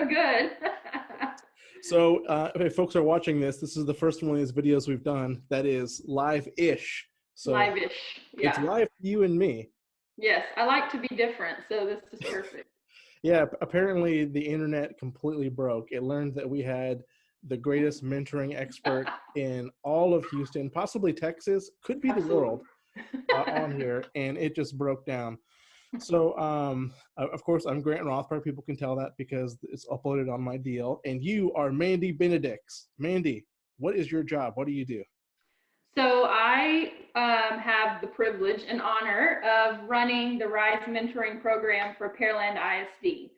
Good. So, if folks are watching this, this is the first one of these videos we've done that is live-ish. So Live-ish. it's Yeah. live to you and me. Yes, I like to be different, so this is perfect. Yeah, apparently the internet completely broke. It learned that we had the greatest mentoring expert in all of Houston, possibly Texas, could be the Absolutely. world, on here, and it just broke down. So, of course, I'm Grant Rothberg. People can tell that because it's uploaded on my deal. And you are Mandy Benedix. Mandy, what is your job? What do you do? So I have the privilege and honor of running the Rise Mentoring Program for Pearland ISD.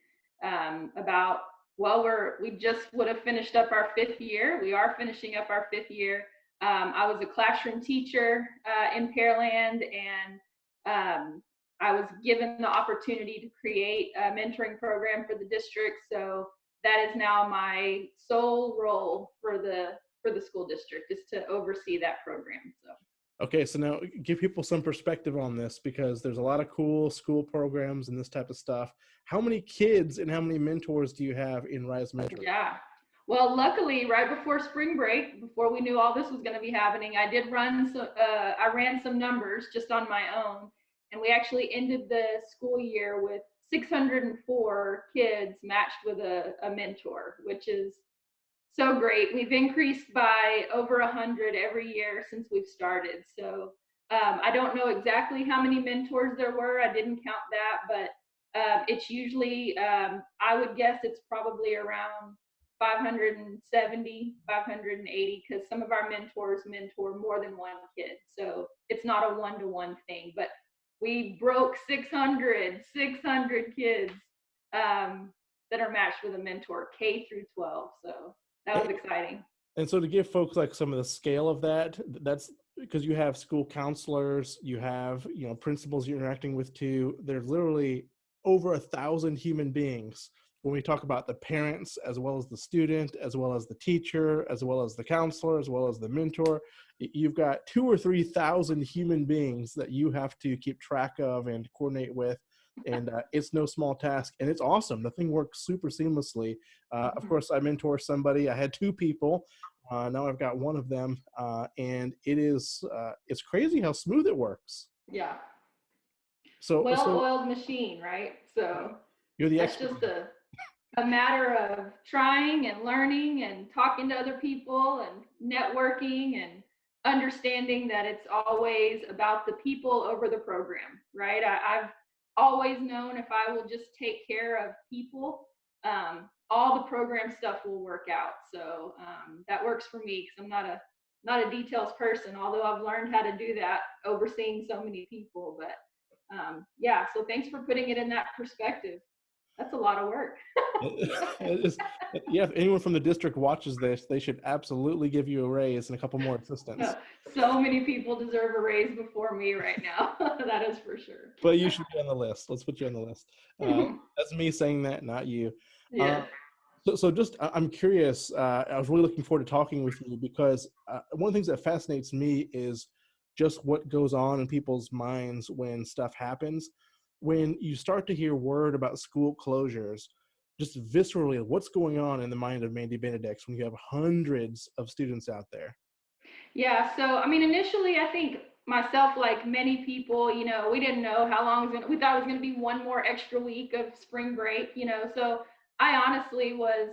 About we just would have finished up our 5th year. We are finishing up our 5th year. I was a classroom teacher in Pearland, and I was given the opportunity to create a mentoring program for the district. So that is now my sole role for the school district, is to oversee that program. So Okay, so now give people some perspective on this because there's a lot of cool school programs and this type of stuff. How many kids and how many mentors do you have in Rise Mentoring? yeah. Well, luckily, right before spring break, before we knew all this was going to be happening, I ran some numbers just on my own, and we actually ended the school year with 604 kids matched with a mentor, which is so great. We've increased by over 100 every year since we've started. So I don't know exactly how many mentors there were. I didn't count that, but it's usually, I would guess it's probably around 570, 580, because some of our mentors mentor more than one kid. So it's not a one-to-one thing, but we broke 600 kids that are matched with a mentor, K through 12. So that was exciting. And so to give folks like some of the scale of that, that's because you have school counselors, you have, principals you're interacting with too. There's literally over 1,000 human beings when we talk about the parents, as well as the student, as well as the teacher, as well as the counselor, as well as the mentor. You've got 2,000 or 3,000 human beings that you have to keep track of and coordinate with. And it's no small task, and it's awesome. The thing works super seamlessly. Of course, I mentor somebody. I had 2 people. Now I've got one of them, and it's crazy how smooth it works. Yeah. So Well-oiled machine, right? So you're the that's expert. just a matter of trying and learning and talking to other people and networking and understanding that it's always about the people over the program, right? I've always known if I will just take care of people, all the program stuff will work out. So that works for me because I'm not a details person, although I've learned how to do that overseeing so many people. But yeah, so thanks for putting it in that perspective. That's a lot of work. Yeah, if anyone from the district watches this, they should absolutely give you a raise and a couple more assistants. So many people deserve a raise before me right now. That is for sure. But you should be on the list. Let's put you on the list. That's me saying that, not you. Yes. So just, I'm curious. I was really looking forward to talking with you because one of the things that fascinates me is just what goes on in people's minds when stuff happens. When you start to hear word about school closures, just viscerally, what's going on in the mind of Mandy Benedix when you have hundreds of students out there? Yeah. So, I mean, initially, I think myself, like many people, we didn't know how long it was we thought it was going to be one more extra week of spring break, So I honestly was,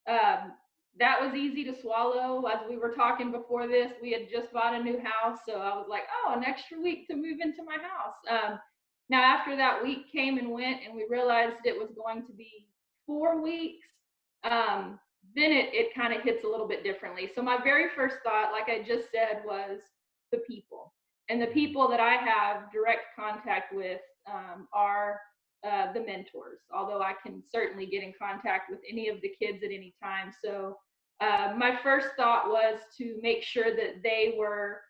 um, that was easy to swallow. As we were talking before this, we had just bought a new house. So I was like, oh, an extra week to move into my house. Now, after that week came and went, and we realized it was going to be 4 weeks, then it kind of hits a little bit differently. So my very first thought, like I just said, was the people. And the people that I have direct contact with are the mentors, although I can certainly get in contact with any of the kids at any time. So my first thought was to make sure that they were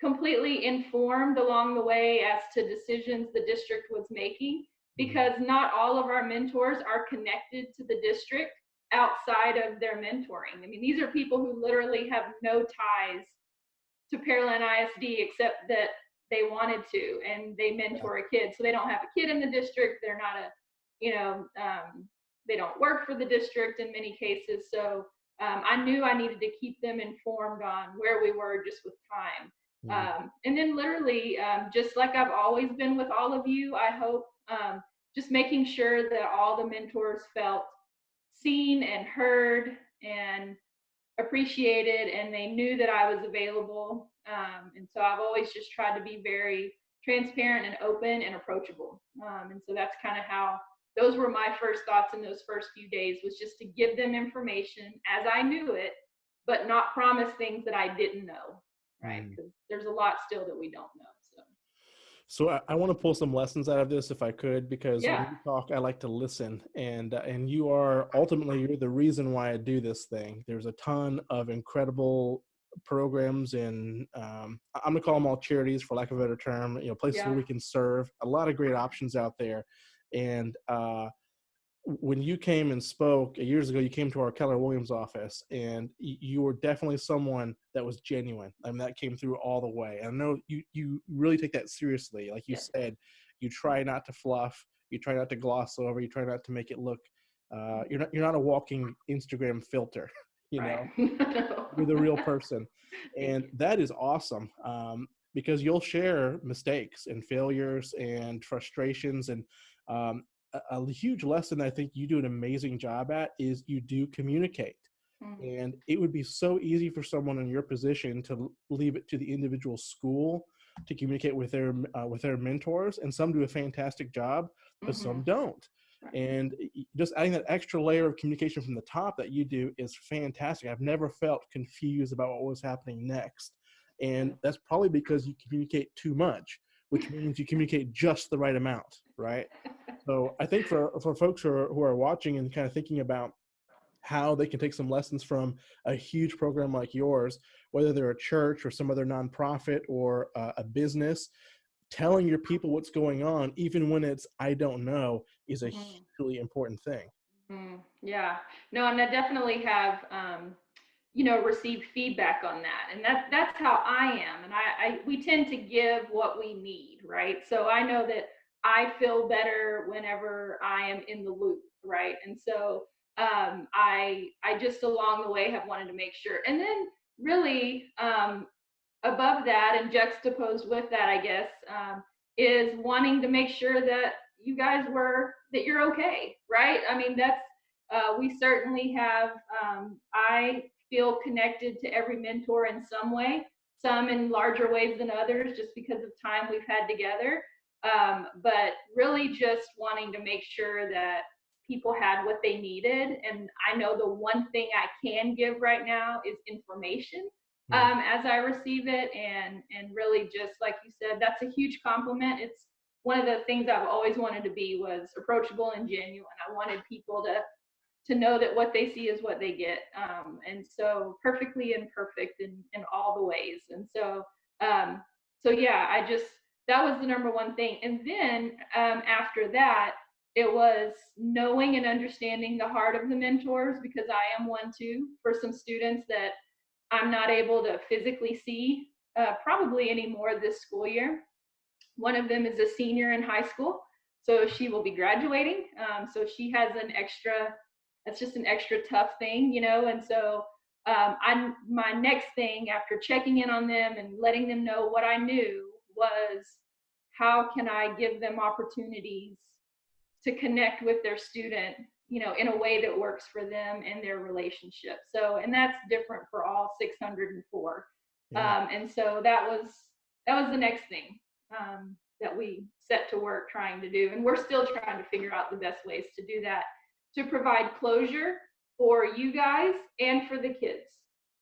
completely informed along the way as to decisions the district was making, because not all of our mentors are connected to the district outside of their mentoring. I mean, these are people who literally have no ties to Pearland ISD except that they wanted to, and they mentor a kid. So they don't have a kid in the district. They're not they don't work for the district in many cases. So I knew I needed to keep them informed on where we were just with time. Mm. And then literally, just like I've always been with all of you, I hope, just making sure that all the mentors felt seen and heard and appreciated, and they knew that I was available. And so I've always just tried to be very transparent and open and approachable. And so that's kind of how those were my first thoughts in those first few days, was just to give them information as I knew it, but not promise things that I didn't know, right? Mm. Because there's a lot still that we don't know. So So I want to pull some lessons out of this if I could, because when yeah, you talk, I like to listen, and you are ultimately, you're the reason why I do this thing. There's a ton of incredible programs, and I'm gonna call them all charities for lack of a better term. Places yeah, where we can serve. A lot of great options out there, and when you came and spoke years ago, you came to our Keller Williams office, and you were definitely someone that was genuine. I mean, that came through all the way. And I know you really take that seriously. Like you yeah, said, you try not to fluff, you try not to gloss over, you try not to make it look. You're not a walking Instagram filter. You right. know, No. you're the real person, Thank and you. that is awesome. Because you'll share mistakes and failures and frustrations, and a huge lesson I think you do an amazing job at is you do communicate. Mm, And it would be so easy for someone in your position to leave it to the individual school to communicate with their mentors, and some do a fantastic job, but mm-hmm. some don't. Right. And just adding that extra layer of communication from the top that you do is fantastic. I've never felt confused about what was happening next, and Yeah. that's probably because you communicate too much, which means you communicate just the right amount, right? So I think for folks who are watching and kind of thinking about how they can take some lessons from a huge program like yours, whether they're a church or some other nonprofit or a business, telling your people what's going on, even when it's I don't know, is a Mm-hmm. hugely important thing. Yeah. No, and I definitely have, received feedback on that, and that's how I am, and we tend to give what we need, right? So I know that I feel better whenever I am in the loop, right? And so I just along the way have wanted to make sure, and then really above that and juxtaposed with that, I guess, is wanting to make sure that you guys that you're okay, right? I mean, we certainly have, I feel connected to every mentor in some way, some in larger ways than others, just because of time we've had together. But really just wanting to make sure that people had what they needed. And I know the one thing I can give right now is information, Hmm. as I receive it, and really just like you said, that's a huge compliment. It's one of the things I've always wanted to be, was approachable and genuine. I wanted people to know that what they see is what they get, and so perfectly imperfect in all the ways. And so yeah, I just, that was the number one thing. And then after that, it was knowing and understanding the heart of the mentors, because I am one too, for some students that I'm not able to physically see probably anymore this school year. One of them is a senior in high school, so she will be graduating. So she has an extra, that's just an extra tough thing, And so my next thing after checking in on them and letting them know what I knew was, how can I give them opportunities to connect with their student, in a way that works for them and their relationship. So, and that's different for all 604. Yeah. And so that was the next thing, that we set to work trying to do, and we're still trying to figure out the best ways to do that, to provide closure for you guys and for the kids.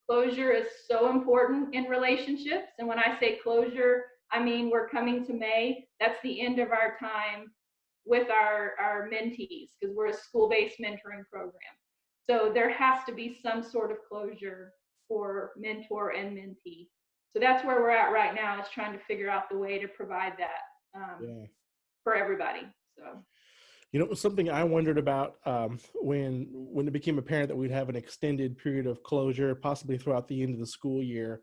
Closure is so important in relationships, and when I say closure, I mean we're coming to May. That's the end of our time with our mentees, because we're a school-based mentoring program. So there has to be some sort of closure for mentor and mentee. So that's where we're at right now, is trying to figure out the way to provide that, Yeah. for everybody. So Something I wondered about when it became apparent that we'd have an extended period of closure, possibly throughout the end of the school year,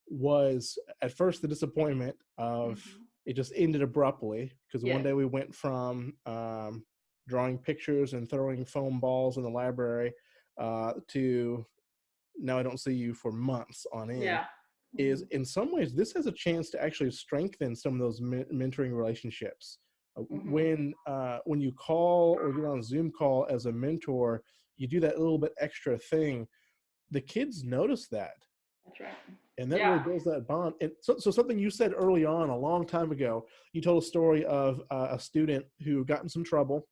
was at first the disappointment of mm-hmm. it just ended abruptly, because one Yes. day we went from drawing pictures and throwing foam balls in the library, to now I don't see you for months on end, Yeah. is Hmm. in some ways this has a chance to actually strengthen some of those mentoring relationships. Hmm. When you call or get on a Zoom call as a mentor, you do that little bit extra thing. The kids notice that, That's right. and that Yeah. really builds that bond. And so something you said early on, a long time ago, you told a story of a student who got in some trouble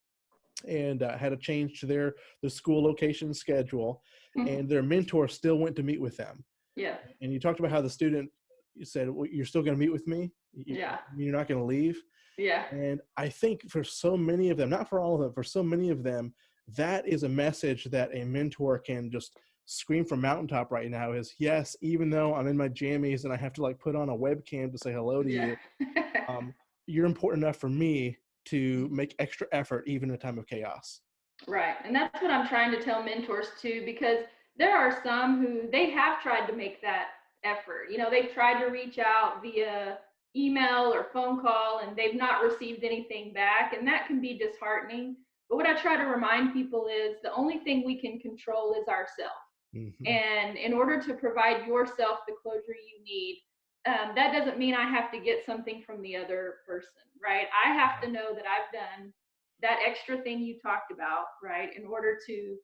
and had a change to their school location schedule, and their mentor still went to meet with them. Yes. And you talked about how the student, you said, well, you're still going to meet with me, Yeah. you're not going to leave. Yeah. And I think for so many of them, not for all of them, for so many of them, that is a message that a mentor can just scream from mountaintop right now is, yes, even though I'm in my jammies and I have to like put on a webcam to say hello to Yeah. you, um, you're important enough for me to make extra effort even in a time of chaos. Right. And that's what I'm trying to tell mentors too, because there are some who they have tried to make that effort. They've tried to reach out via email or phone call and they've not received anything back. And that can be disheartening. But what I try to remind people is the only thing we can control is ourselves. Mm-hmm. And in order to provide yourself the closure you need, that doesn't mean I have to get something from the other person, right? I have to know that I've done that extra thing you talked about, right? In order to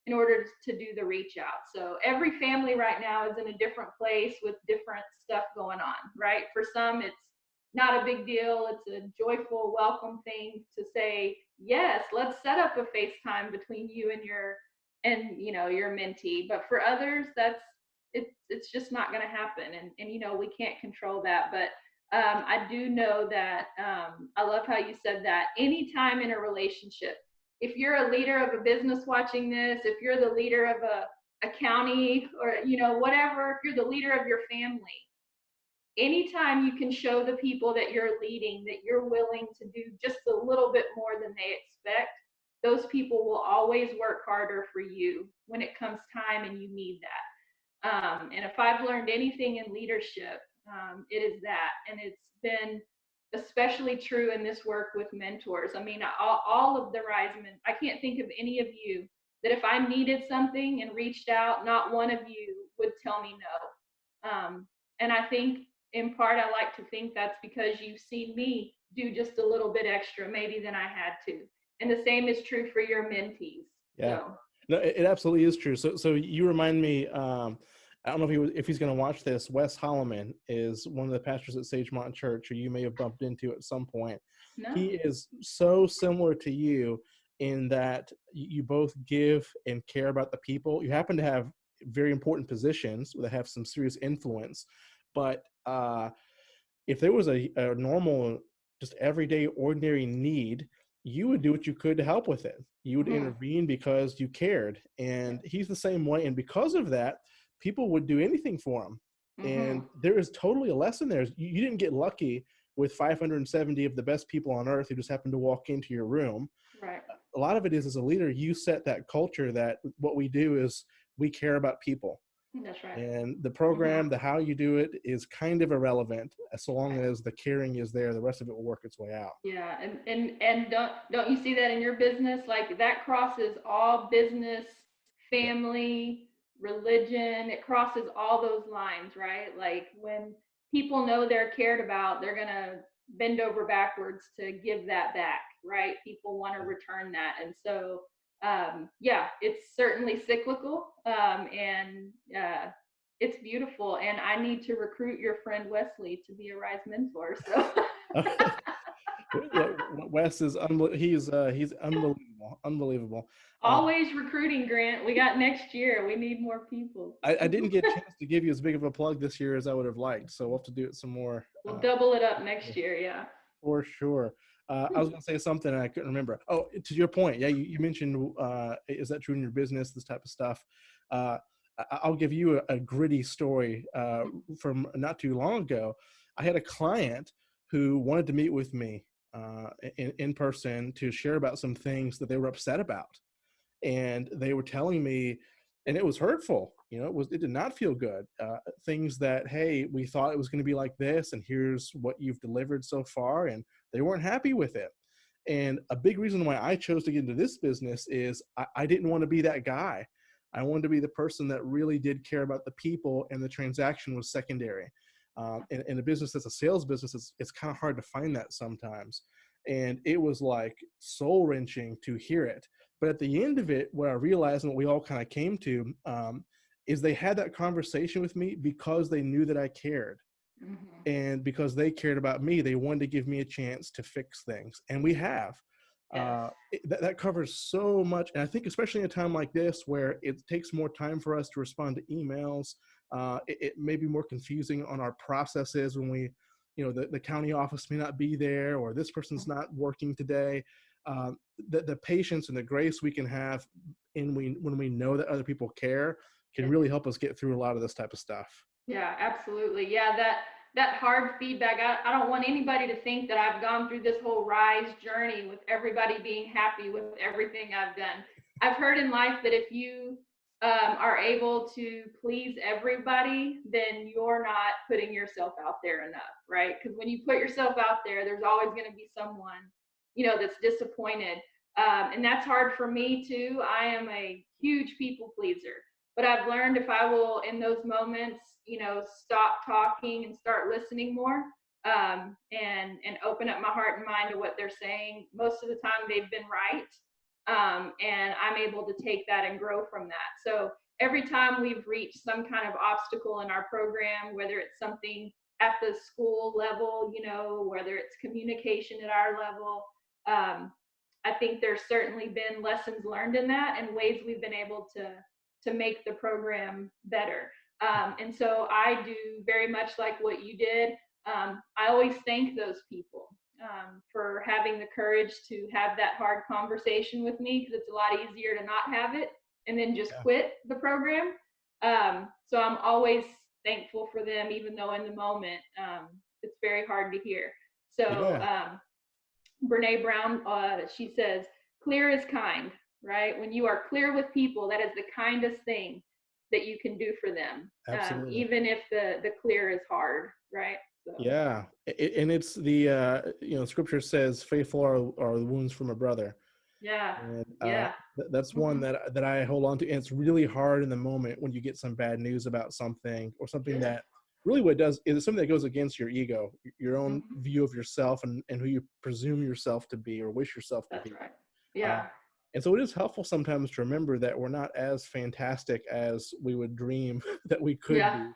do the reach out. So every family right now is in a different place with different stuff going on, right? For some, it's not a big deal. It's a joyful, welcome thing to say, yes, let's set up a FaceTime between you and your mentee. But for others, it's just not going to happen, and we can't control that. But I do know that I love how you said that. Anytime in a relationship, if you're a leader of a business watching this, if you're the leader of a county, or whatever, if you're the leader of your family, anytime you can show the people that you're leading that you're willing to do just a little bit more than they expect, those people will always work harder for you when it comes time and you need that. And if I've learned anything in leadership, it is that. And it's been especially true in this work with mentors. I mean, all of the Risemen, I can't think of any of you that if I needed something and reached out, not one of you would tell me no. And I think in part, I like to think that's because you've seen me do just a little bit extra, maybe than I had to. And the same is true for your mentees. Yeah, So, no, it absolutely is true. So you remind me. I don't know if he's going to watch this. Wes Holloman is one of the pastors at Sagemont Church, who you may have bumped into at some point. no. He is so similar to you in that you both give and care about the people. You happen to have very important positions that have some serious influence, but if there was a normal, just everyday, ordinary need, you would do what you could to help with it. You would Mm-hmm. intervene because you cared. And he's the same way. And because of that, people would do anything for him. Mm-hmm. And there is totally a lesson there. You didn't get lucky with 570 of the best people on earth who just happened to walk into your room. Right. A lot of it is, as a leader, you set that culture that what we do is we care about people, That's right. and the Mm-hmm. program, the how you do it, is kind of irrelevant so long Right. as the caring is there. The rest of it will work its way out. Yeah, and don't you see that in your business? Like that crosses all business, Yeah. family, religion. It crosses all those lines, right? Like when people know they're cared about, they're gonna bend over backwards to give that back, right? People want to return that, and so yeah, it's certainly cyclical, and it's beautiful. And I need to recruit your friend Wesley to be a Rise mentor. So. Wes is he's unbelievable, unbelievable. Always recruiting, Grant. We got next year. We need more people. I didn't get a chance to give you as big of a plug this year as I would have liked, so we'll have to do it some more. We'll double it up next year. Yeah. For sure. I was going to say something and I couldn't remember. Oh, to your point. Yeah, you mentioned, is that true in your business, this type of stuff? Uh, I'll give you a gritty story from not too long ago. I had a client who wanted to meet with me in person to share about some things that they were upset about. And they were telling me, and it was hurtful. It did not feel good. Things that, hey, we thought it was going to be like this, and here's what you've delivered so far, and they weren't happy with it. And a big reason why I chose to get into this business is I didn't want to be that guy. I wanted to be the person that really did care about the people, and the transaction was secondary. In a business that's a sales business, it's kind of hard to find that sometimes. And it was like soul wrenching to hear it. But at the end of it, what I realized and what we all kind of came to is they had that conversation with me because they knew that I cared. Mm-hmm. And because they cared about me, they wanted to give me a chance to fix things, and we have. Yes. That covers so much, and I think especially in a time like this where it takes more time for us to respond to emails, it may be more confusing on our processes when we, the county office may not be there, or this person's not working today. The patience and the grace we can have when we know that other people care can Yes. really help us get through a lot of this type of stuff. Yeah, absolutely. Yeah, that hard feedback. I don't want anybody to think that I've gone through this whole rise journey with everybody being happy with everything I've done. I've heard in life that if you are able to please everybody, then you're not putting yourself out there enough, right? Because when you put yourself out there, there's always going to be someone, that's disappointed. And that's hard for me too. I am a huge people pleaser. But I've learned if I will, in those moments, stop talking and start listening more, and open up my heart and mind to what they're saying. Most of the time, they've been right, and I'm able to take that and grow from that. So every time we've reached some kind of obstacle in our program, whether it's something at the school level, whether it's communication at our level, I think there's certainly been lessons learned in that and ways we've been able to make the program better. And so I do very much like what you did. I always thank those people for having the courage to have that hard conversation with me, because it's a lot easier to not have it and then just Yeah. quit the program. So I'm always thankful for them, even though in the moment it's very hard to hear. So Yeah, Brene Brown, she says, clear is kind, right? When you are clear with people, that is the kindest thing that you can do for them, absolutely. even if the clear is hard, right? So, Yeah, and it's the scripture says, "Faithful are the wounds from a brother," yeah, and yeah, that's one mm-hmm. that I hold on to. And it's really hard in the moment when you get some bad news about something, or something Sure. that really what it does is something that goes against your ego, your own Mm-hmm. view of yourself, and who you presume yourself to be or wish yourself to That's be. right. Uh, Yeah, and so it is helpful sometimes to remember that we're not as fantastic as we would dream that we could yeah. be.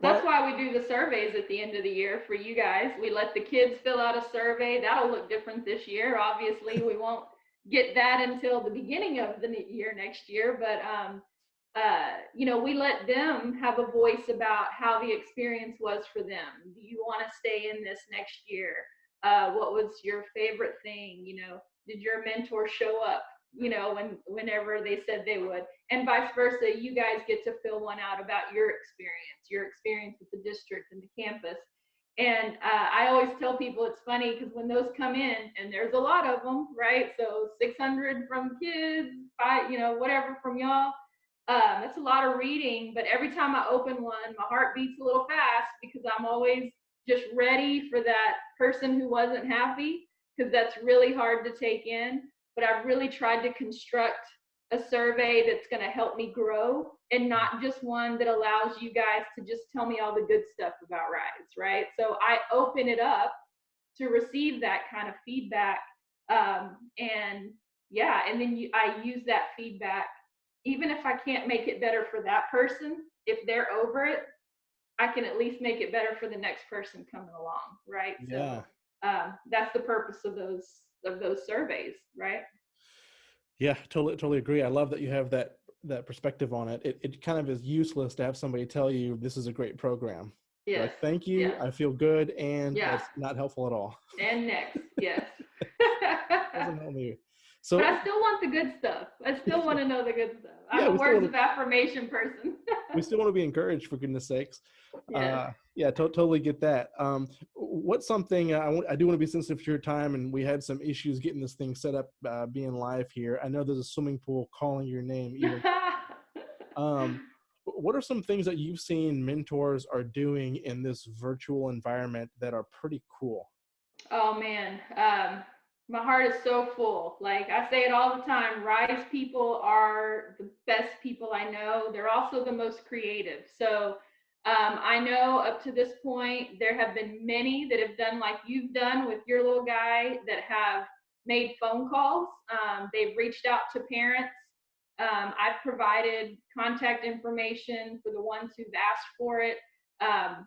That's But why we do the surveys at the end of the year for you guys. We let the kids fill out a survey. That'll look different this year. Obviously, we won't get that until the beginning of the year next year. But we let them have a voice about how the experience was for them. Do you want to stay in this next year? What was your favorite thing? Did your mentor show up? Whenever they said they would, and vice versa. You guys get to fill one out about your experience with the district and the campus. And I always tell people it's funny because when those come in, and there's a lot of them, right? So 600 from kids, whatever from y'all. That's a lot of reading, but every time I open one, my heart beats a little fast because I'm always just ready for that person who wasn't happy, because that's really hard to take in. But I've really tried to construct a survey that's going to help me grow, and not just one that allows you guys to just tell me all the good stuff about Rise, right? So I open it up to receive that kind of feedback. And yeah, and then I use that feedback, even if I can't make it better for that person, if they're over it, I can at least make it better for the next person coming along, right? So yeah, that's the purpose of those surveys, right? yeah, totally agree. I love that you have that perspective on it. It kind of is useless to have somebody tell you this is a great program. You're Yes. like, thank you, Yeah. I feel good, and Yeah. that's not helpful at all. And next, yes. Doesn't help me. But So I still want the good stuff. I still want to know the good stuff. I'm yeah, a words of affirmation person. we still want to be encouraged, for goodness sakes. Yes. Yeah, totally get that. What's something I do want to be sensitive to your time, and we had some issues getting this thing set up, being live here. I know there's a swimming pool calling your name even. Um, what are some things that you've seen mentors are doing in this virtual environment that are pretty cool? Oh man. My heart is so full. Like I say it all the time, Rise people are the best people I know. They're also the most creative. So I know up to this point, there have been many that have done like you've done with your little guy that have made phone calls. They've reached out to parents. I've provided contact information for the ones who've asked for it. Um,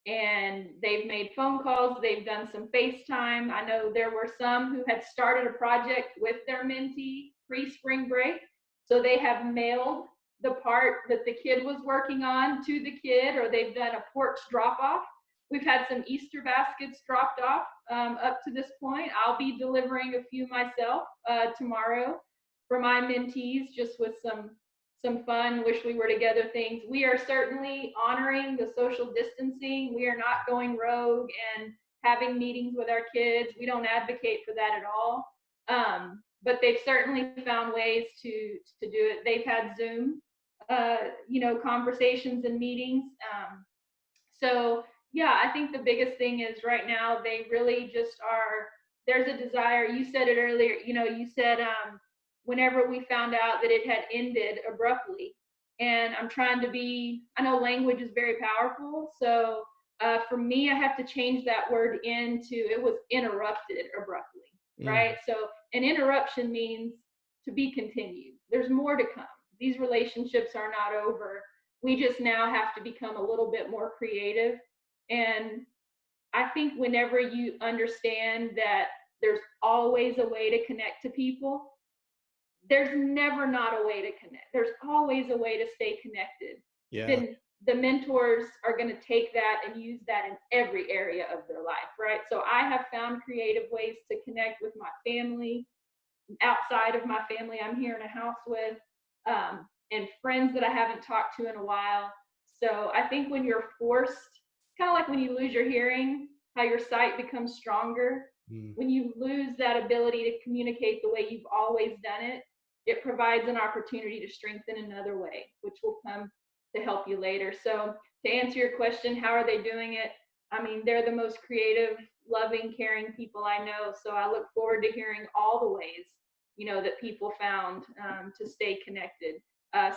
and they've made phone calls, they've done some FaceTime. I know there were some who had started a project with their mentee pre-spring break. So they have mailed the part that the kid was working on to the kid, or they've done a porch drop off. We've had some Easter baskets dropped off up to this point. I'll be delivering a few myself tomorrow for my mentees, just with some fun, wish we were together things. We are certainly honoring the social distancing. We are not going rogue and having meetings with our kids. We don't advocate for that at all. But they've certainly found ways to do it. They've had Zoom, conversations and meetings. So yeah, I think the biggest thing is right now they really just are. There's a desire. You said it earlier. You said whenever we found out that it had ended abruptly, and I'm trying to be. I know language is very powerful, so for me, I have to change that word into it was interrupted abruptly, Mm. right? So an interruption means to be continued. There's more to come. These relationships are not over. We just now have to become a little bit more creative. And I think whenever you understand that there's always a way to connect to people, there's never not a way to connect. There's always a way to stay connected. Yeah. Then the mentors are going to take that and use that in every area of their life, right? So I have found creative ways to connect with my family, outside of my family I'm here in a house with, and friends that I haven't talked to in a while. So I think when you're forced, kind of like when you lose your hearing, how your sight becomes stronger. Mm. When you lose that ability to communicate the way you've always done it, it provides an opportunity to strengthen another way, which will come to help you later. So to answer your question, how are they doing it? I mean, they're the most creative, loving, caring people I know. So I look forward to hearing all the ways that people found to stay connected.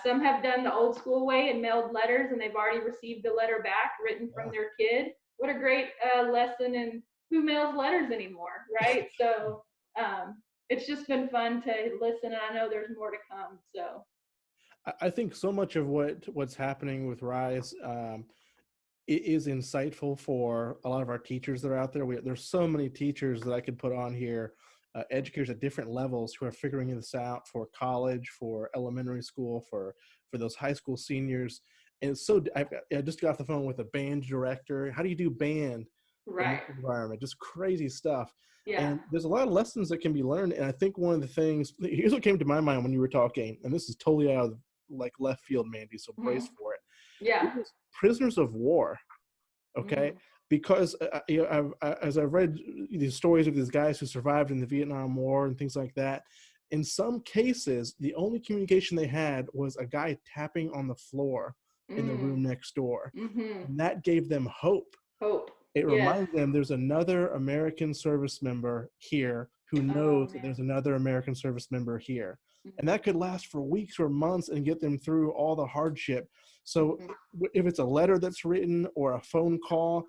Some have done the old school way and mailed letters, and they've already received a letter back written from their kid. What a great lesson in who mails letters anymore, right? So it's just been fun to listen, and I know there's more to come. So I think so much of what's happening with Rise it is insightful for a lot of our teachers that are out there. There's so many teachers that I could put on here, educators at different levels who are figuring this out for college, for elementary school, for those high school seniors. And it's so I just got off the phone with a band director. How do you do band in this right, environment? Just crazy stuff. yeah, And there's a lot of lessons that can be learned. And I think one of the things, here's what came to my mind when you were talking, and this is totally out of like left field, Mandy, so brace mm-hmm. for it. It Yeah, was prisoners of war. Okay, mm-hmm. because as I've read these stories of these guys who survived in the Vietnam War and things like that, in some cases the only communication they had was a guy tapping on the floor in the room next door, Mm-hmm. and that gave them hope. Hope, It yes. reminded them there's another American service member here who Oh knows that man. there's another American service member here. And Mm-hmm. that could last for weeks or months and get them through all the hardship. So Mm-hmm. if it's a letter that's written or a phone call,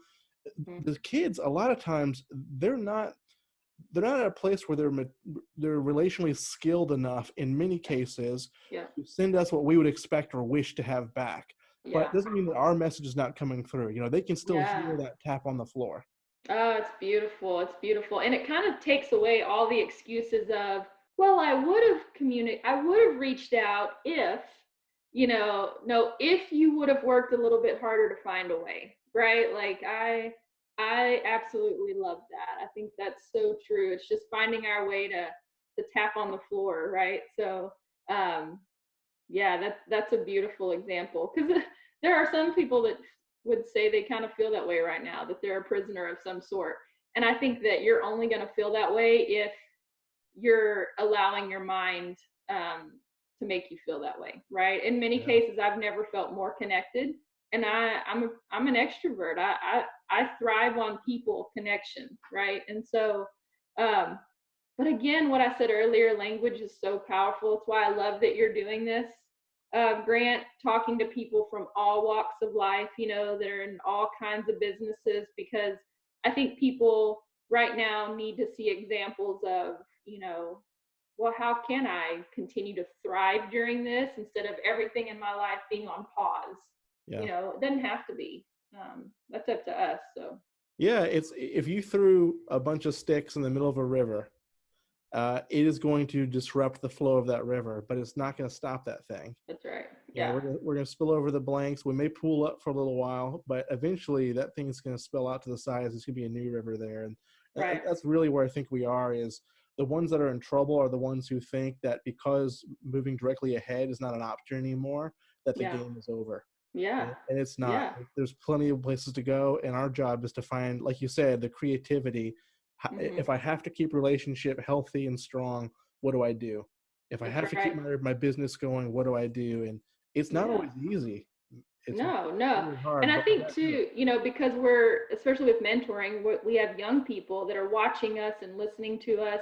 Mm-hmm. the kids a lot of times they're not at a place where they're relationally skilled enough in many cases Yeah, to send us what we would expect or wish to have back. But yeah, it doesn't mean that our message is not coming through. They can still yeah. hear that tap on the floor. Oh, it's beautiful. It's beautiful. And it kind of takes away all the excuses of, well, I would have reached out if, no, if you would have worked a little bit harder to find a way, right? Like I absolutely love that. I think that's so true. It's just finding our way to tap on the floor, right? So, um, yeah, that's a beautiful example because there are some people that would say they kind of feel that way right now, that they're a prisoner of some sort. And I think that you're only going to feel that way if you're allowing your mind to make you feel that way, right? In many Yeah. cases, I've never felt more connected, and I'm an extrovert. I thrive on people connection, right? And so um, But again, what I said earlier, language is so powerful. It's why I love that you're doing this, Grant, talking to people from all walks of life, that are in all kinds of businesses, because I think people right now need to see examples of, well, how can I continue to thrive during this instead of everything in my life being on pause? Yeah. It doesn't have to be. That's up to us. So, Yeah, it's if you threw a bunch of sticks in the middle of a river, it is going to disrupt the flow of that river, but it's not going to stop that thing. that's right. You know, Yeah. we're gonna spill over the blanks. We may pool up for a little while, but eventually that thing's gonna spill out to the sides. There's gonna be a new river there, and Right. that's really where I think we are. Is the ones that are in trouble are the ones who think that because moving directly ahead is not an option anymore, that the Yeah. game is over. Yeah. And it's not. Yeah. There's plenty of places to go, and our job is to find, like you said, the creativity. Mm-hmm. If I have to keep relationship healthy and strong, what do I do? If I That's have to keep right. my business going, what do I do? And it's not Yeah. always easy. It's No, no. really And hard, I but we think got to do it. too, because we're, especially with mentoring, we have young people that are watching us and listening to us.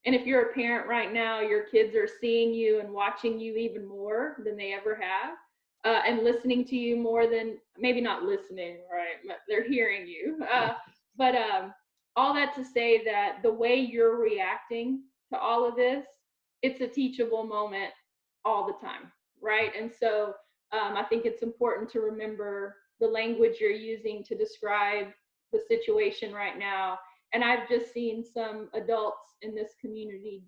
And if you're a parent right now, your kids are seeing you and watching you even more than they ever have, and listening to you more than, maybe not listening, right? But they're hearing you. But all that to say that the way you're reacting to all of this, it's a teachable moment all the time, right? And so, I think it's important to remember the language you're using to describe the situation right now. And I've just seen some adults in this community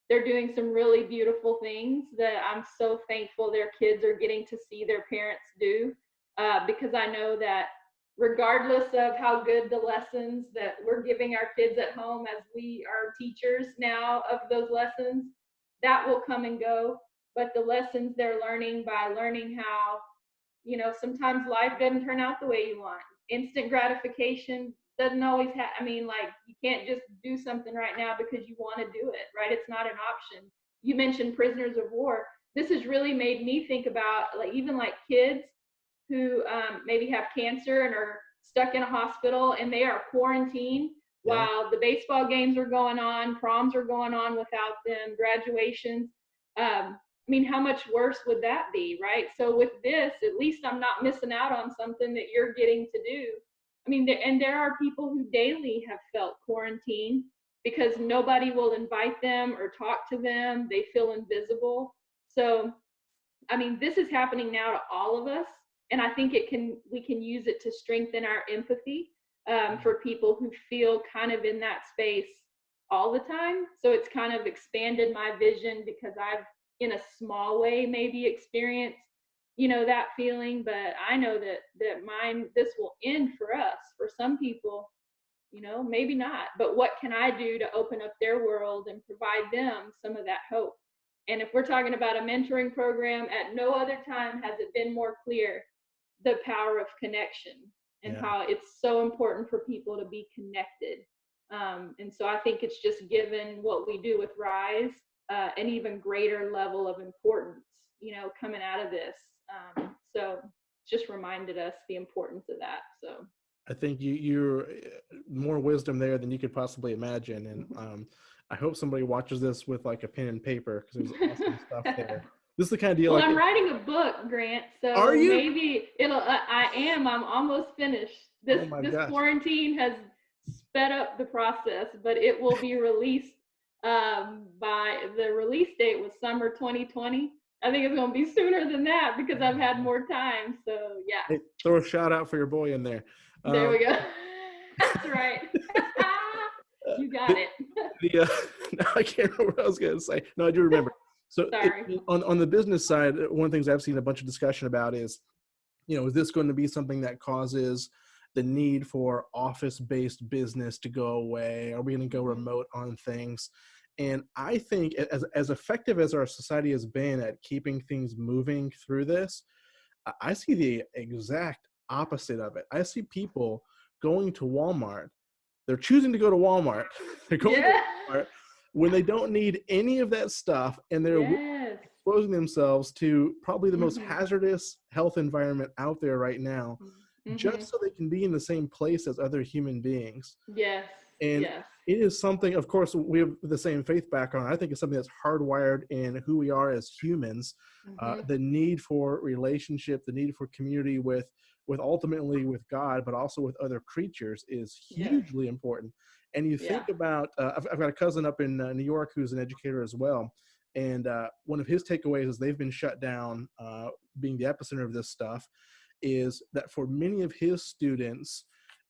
they're doing some really beautiful things that I'm so thankful their kids are getting to see their parents do, because I know that regardless of how good the lessons that we're giving our kids at home as we are teachers now of those lessons, that will come and go, but the lessons they're learning by learning how, sometimes life doesn't turn out the way you want. Instant gratification doesn't always have, I mean, like, you can't just do something right now because you want to do it, right? It's not an option. You mentioned prisoners of war. This has really made me think about, like, even like kids who maybe have cancer and are stuck in a hospital and they are quarantined Yeah, while the baseball games are going on, proms are going on without them, graduations. I mean, how much worse would that be, right? So with this, at least I'm not missing out on something that you're getting to do. I mean, and there are people who daily have felt quarantined because nobody will invite them or talk to them. They feel invisible. So I mean, this is happening now to all of us, and I think we can use it to strengthen our empathy, for people who feel kind of in that space all the time. So it's kind of expanded my vision because I've, in a small way, maybe experienced, that feeling. But I know that this will end for us. For some people, maybe not. But what can I do to open up their world and provide them some of that hope? And if we're talking about a mentoring program, at no other time has it been more clear the power of connection and yeah. how it's so important for people to be connected. And so I think it's just given what we do with Rise, an even greater level of importance, coming out of this. So just reminded us the importance of that. So I think you're more wisdom there than you could possibly imagine, and I hope somebody watches this with like a pen and paper because there's awesome stuff there. This is the kind of deal Well, like. I'm writing a book, Grant, Are so you? maybe I'm almost finished. Oh my This gosh! quarantine has sped up the process, but it will be released, by the release date was summer 2020. I think it's going to be sooner than that because Oh I've my had gosh. more time. So, yeah, Hey, throw a shout out for your boy in there. there Um, we go. That's right. You got the, it. no, I can't remember what I was going to say. No, I do remember. So Sorry. on the business side, one of the things I've seen a bunch of discussion about is, is this going to be something that causes the need for office-based business to go away? Are we going to go Mm-hmm. remote on things? And I think as effective as our society has been at keeping things moving through this, I see the exact opposite of it. I see people going to Walmart. They're choosing to go to Walmart. They're going to Yeah. Walmart when they don't need any of that stuff, and they're Yes. exposing themselves to probably the most Mm-hmm. hazardous health environment out there right now, Mm-hmm. just so they can be in the same place as other human beings. Yes. And yes. it is something, of course, we have the same faith background. I think it's something that's hardwired in who we are as humans. Mm-hmm. The need for relationship, the need for community with ultimately with God, but also with other creatures is Yes. hugely important. And you Yeah. think about, I've got a cousin up in New York who's an educator as well. And one of his takeaways is they've been shut down, being the epicenter of this stuff, is that for many of his students,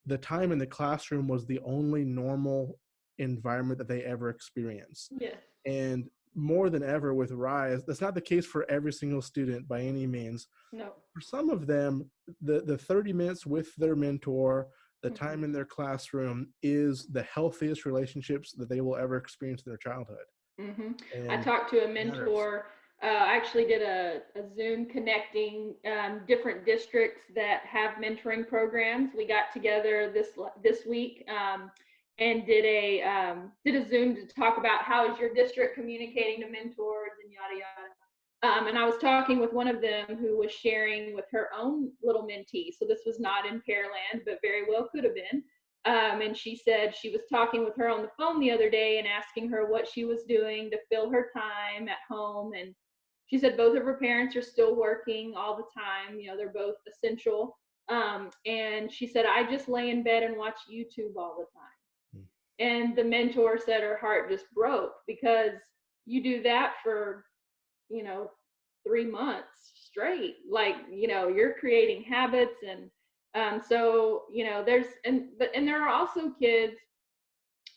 the time in the classroom was the only normal environment that they ever experienced. Yes. And more than ever with Rise, that's not the case for every single student by any means. No. For some of them, the 30 minutes with their mentor, the Mm-hmm. time in their classroom is the healthiest relationships that they will ever experience in their childhood. Mm-hmm. I And talked to a it matters. mentor. I actually did a Zoom connecting different districts that have mentoring programs. We got together this week and did a Zoom to talk about how is your district communicating to mentors and yada yada. And I was talking with one of them who was sharing with her own little mentee. So this was not in Pearland, but very well could have been. And she said she was talking with her on the phone the other day and asking her what she was doing to fill her time at home. And she said both of her parents are still working all the time. You know, they're both essential. And she said, I just lay in bed and watch YouTube all the time. Hmm. And the mentor said her heart just broke because you do that for, you know, 3 months straight. Like, you know, you're creating habits. And so, you know, and there are also kids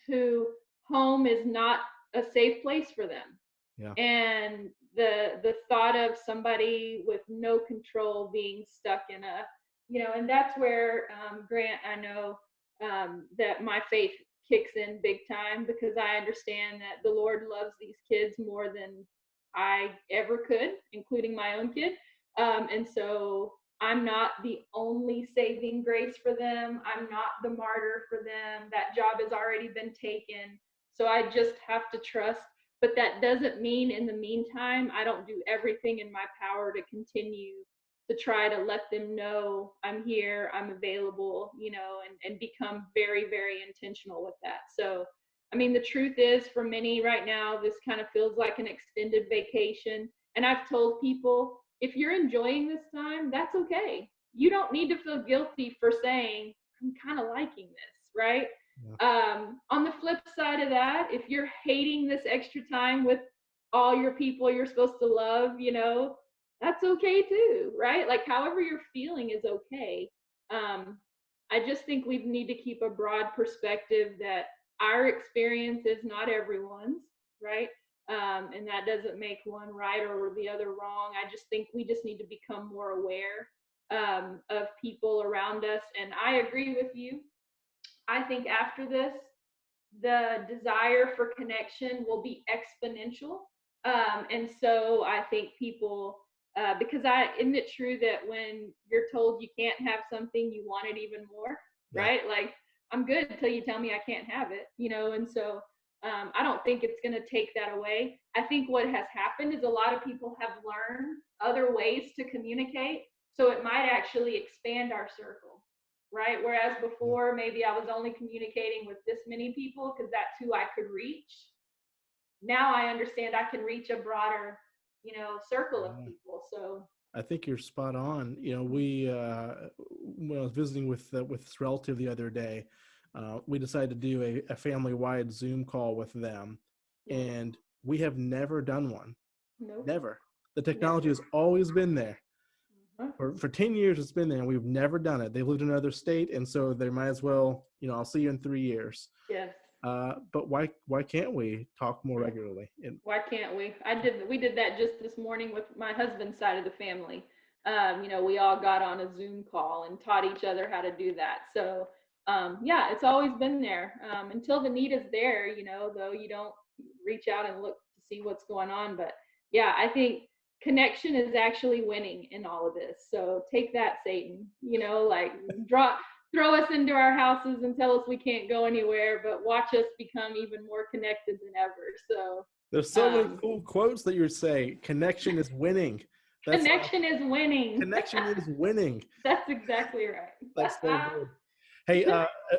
who home is not a safe place for them. Yeah. And the thought of somebody with no control being stuck in a, you know, and that's where Grant, I know that my faith kicks in big time because I understand that the Lord loves these kids more than I ever could, including my own kid. And so I'm not the only saving grace for them. I'm not the martyr for them. That job has already been taken. So I just have to trust. But that doesn't mean in the meantime, I don't do everything in my power to continue to try to let them know I'm here, I'm available, you know, and become very, very intentional with that. So, I mean, the truth is for many right now, this kind of feels like an extended vacation. And I've told people, if you're enjoying this time, that's okay. You don't need to feel guilty for saying, I'm kind of liking this, right? Yeah. On the flip side of that, if you're hating this extra time with all your people you're supposed to love, you know, that's okay too, right? Like, however you're feeling is okay. Um, I just think we need to keep a broad perspective that our experience is not everyone's, right? And that doesn't make one right or the other wrong. I just think we just need to become more aware of people around us. And I agree with you. I think after this, the desire for connection will be exponential. And so I think people, because isn't it true that when you're told you can't have something, you want it even more, Yeah. right? Like, I'm good until you tell me I can't have it, you know? And so I don't think it's going to take that away. I think what has happened is a lot of people have learned other ways to communicate. So it might actually expand our circle, right? Whereas Yeah. before, maybe I was only communicating with this many people because that's who I could reach. Now I understand I can reach a broader, you know, circle of Yeah. people. So, I think you're spot on. You know, when I was visiting with this relative the other day, we decided to do a family-wide Zoom call with them, yeah, and we have never done one. nope, Never. The technology never. has always been there. Uh-huh. For 10 years, it's been there, and we've never done it. They lived in another state, and so they might as well, you know, I'll see you in 3 years. Yes. But why can't we talk more Right. regularly? And Why can't we? We did that just this morning with my husband's side of the family. You know, we all got on a Zoom call and taught each other how to do that. So, yeah, it's always been there. Until the need is there, you know, though you don't reach out and look to see what's going on. But yeah, I think connection is actually winning in all of this. So take that, Satan. You know, like throw us into our houses and tell us we can't go anywhere, but watch us become even more connected than ever. So there's so many um, cool quotes that you say. Connection is winning. That's connection is winning. connection is winning. That's exactly right. That's so good. Hey,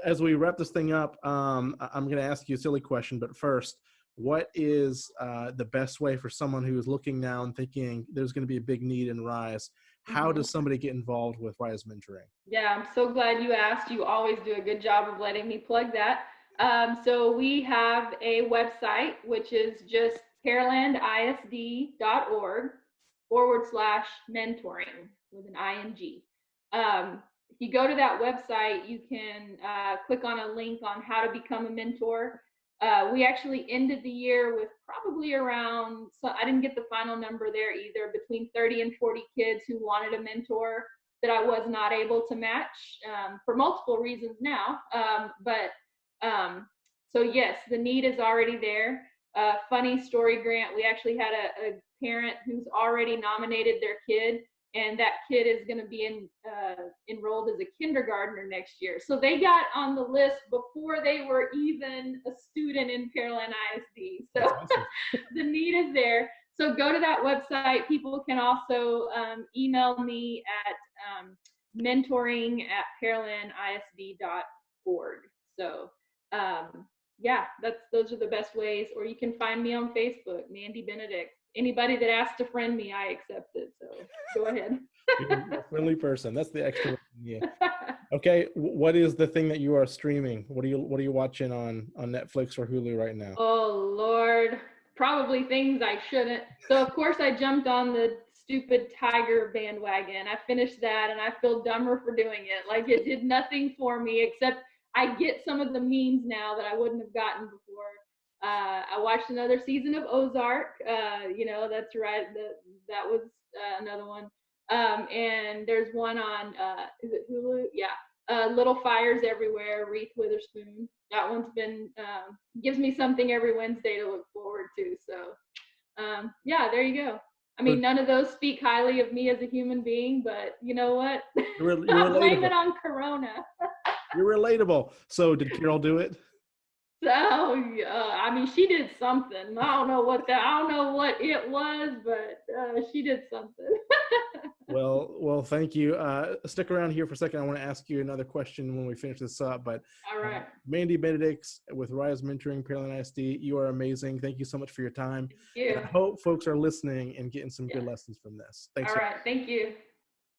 as we wrap this thing up, I'm going to ask you a silly question, but first, what is the best way for someone who is looking now and thinking there's going to be a big need in Rise? How Mhm. does somebody get involved with Rise mentoring? Yeah, I'm so glad you asked. You always do a good job of letting me plug that. So we have a website, which is just pearlandisd.org/mentoring with an ing. If you go to that website, you can click on a link on how to become a mentor. We actually ended the year with probably around, so I didn't get the final number there either, between 30 and 40 kids who wanted a mentor that I was not able to match for multiple reasons now. Um, so yes, the need is already there. Funny story, Grant. We actually had a parent who's already nominated their kid, and that kid is going to be enrolled as a kindergartner next year. So they got on the list before they were even a student in Pearland ISD. That's So awesome. the need is there. So go to that website. People can also email me at mentoring@pearlandisd.org. So yeah, those are the best ways. Or you can find me on Facebook, Mandy Benedix. Anybody that asks to friend me, I accept it. So go ahead. You're a friendly person. That's the extrovert in you. Okay, what is the thing that you are streaming? What are you watching on Netflix or Hulu right now? Oh Lord, probably things I shouldn't. So of course I jumped on the stupid Tiger bandwagon. I finished that and I feel dumber for doing it. Like it did nothing for me except I get some of the memes now that I wouldn't have gotten before. I watched another season of Ozark. That's right. That was another one. And there's one on is it Hulu? Yeah. Little Fires Everywhere, Reese Witherspoon. That one's been gives me something every Wednesday to look forward to. So yeah, there you go. I So mean, none of those speak highly of me as a human being, but you know what? you're Blame relatable. it on Corona. You're relatable. So did Carol do it? So I mean, she did something. I don't know what it was, but she did something. Well, thank you. Stick around here for a second. I want to ask you another question when we finish this up. But All right. Mandy Benedix with Rise Mentoring, Pearland ISD, you are amazing. Thank you so much for your time. Thank you. And I hope folks are listening and getting some good Yeah. lessons from this. Thanks. All right. Thank you.